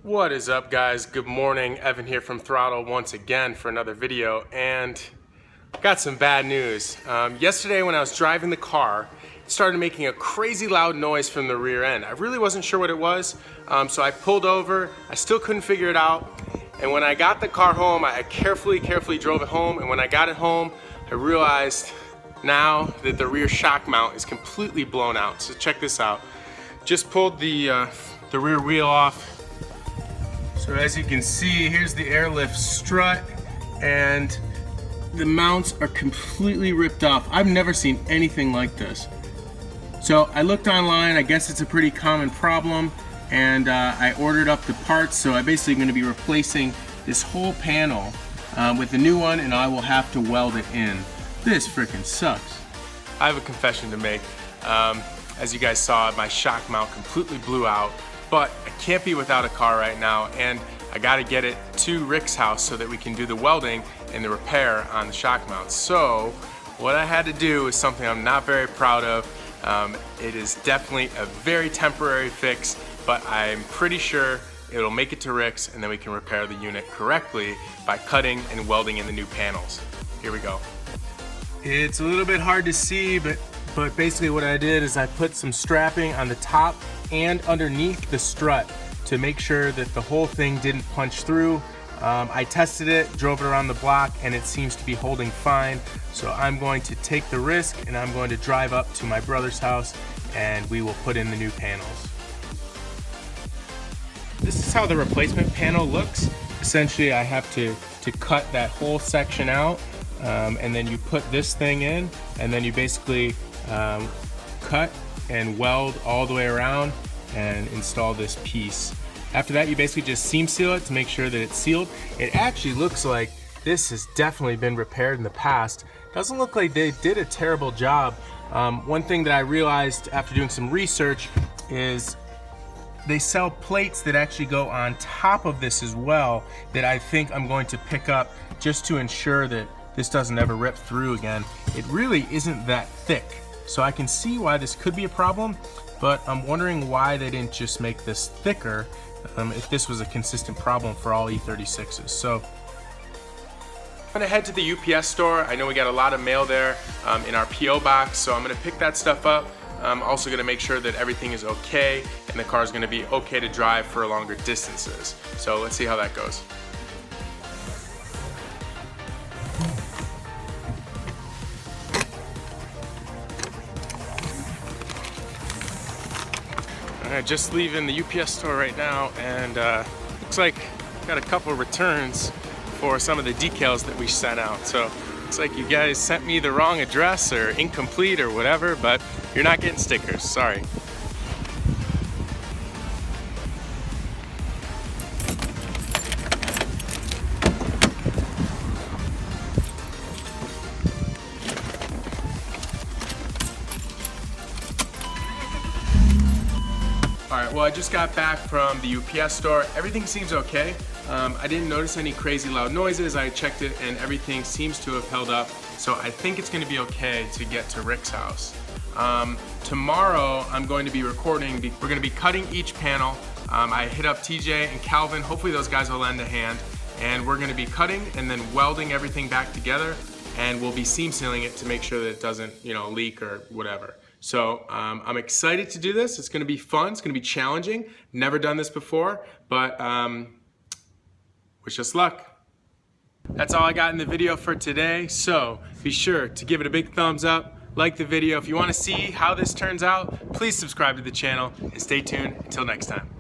What is up, guys? Good morning. Evan here from Throttle once again for another video, and got some bad news. Yesterday when I was driving the car, it started making a crazy loud noise from the rear end. I really wasn't sure what it was, so I pulled over. I still couldn't figure it out, and when I got the car home, I carefully drove it home, and when I got it home, I realized now that the rear shock mount is completely blown out. So check this out. Just pulled the rear wheel off. So as you can see, here's the airlift strut, and the mounts are completely ripped off. I've never seen anything like this. So I looked online, I guess it's a pretty common problem, and I ordered up the parts. So I'm basically going to be replacing this whole panel with a new one, and I will have to weld it in. This freaking sucks. I have a confession to make. As you guys saw, my shock mount completely blew out. But I can't be without a car right now, and I gotta get it to Rick's house so that we can do the welding and the repair on the shock mounts. So what I had to do is something I'm not very proud of. It is definitely a very temporary fix, but I'm pretty sure it'll make it to Rick's, and then we can repair the unit correctly by cutting and welding in the new panels. Here we go. It's a little bit hard to see, but basically what I did is I put some strapping on the top and underneath the strut to make sure that the whole thing didn't punch through. I tested it, drove it around the block, and it seems to be holding fine. So I'm going to take the risk, and I'm going to drive up to my brother's house, and we will put in the new panels. This is how the replacement panel looks. Essentially, I have to cut that whole section out, and then you put this thing in, and then you basically cut and weld all the way around and install this piece. After that, you basically just seam seal it to make sure that it's sealed. It actually looks like this has definitely been repaired in the past. Doesn't look like they did a terrible job. One thing that I realized after doing some research is they sell plates that actually go on top of this as well that I think I'm going to pick up just to ensure that this doesn't ever rip through again. It really isn't that thick. So I can see why this could be a problem, but I'm wondering why they didn't just make this thicker if this was a consistent problem for all E36s. So I'm gonna head to the UPS store. I know we got a lot of mail there in our PO box, so I'm gonna pick that stuff up. I'm also gonna make sure that everything is okay and the car is gonna be okay to drive for longer distances. So let's see how that goes. Just leaving the UPS store right now, and looks like got a couple returns for some of the decals that we sent out. So looks like you guys sent me the wrong address or incomplete or whatever, but you're not getting stickers, sorry. Alright, well I just got back from the UPS store. Everything seems okay. I didn't notice any crazy loud noises. I checked it and everything seems to have held up. So I think it's gonna be okay to get to Rick's house. Tomorrow I'm going to be recording. We're gonna be cutting each panel. I hit up TJ and Calvin. Hopefully those guys will lend a hand. And we're gonna be cutting and then welding everything back together. And we'll be seam sealing it to make sure that it doesn't, leak or whatever. So I'm excited to do this. It's gonna be fun, it's gonna be challenging. Never done this before, but wish us luck. That's all I got in the video for today. So be sure to give it a big thumbs up, like the video. If you wanna see how this turns out, please subscribe to the channel and stay tuned until next time.